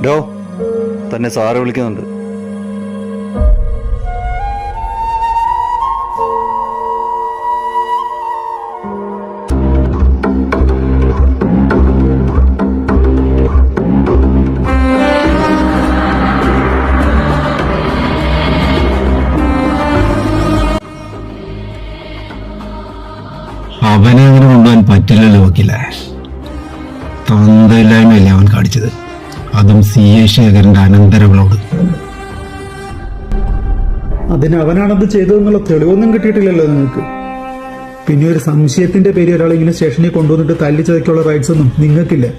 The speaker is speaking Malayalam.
ഡോ തന്നെ സാറ് വിളിക്കുന്നുണ്ട്. അവനെ അങ്ങനെ കൊണ്ടുപോകാൻ പറ്റില്ലല്ലോ വക്കീലെ. തന്തയില്ലായ്മയല്ലേ അവൻ കാണിച്ചത്, അതും CA ശേഖരന്റെ അനന്തരവളോട്. അതിന് അവനാണത് ചെയ്തതെന്നുള്ള തെളിവൊന്നും കിട്ടിയിട്ടില്ലല്ലോ നിങ്ങൾക്ക്. പിന്നെ ഒരു സംശയത്തിന്റെ പേര് ഒരാളെ ഇങ്ങനെ സ്റ്റേഷനിൽ കൊണ്ടുവന്നിട്ട് തല്ലിച്ചതയ്ക്കുള്ള റൈറ്റ്സ് ഒന്നും നിങ്ങൾക്കില്ല.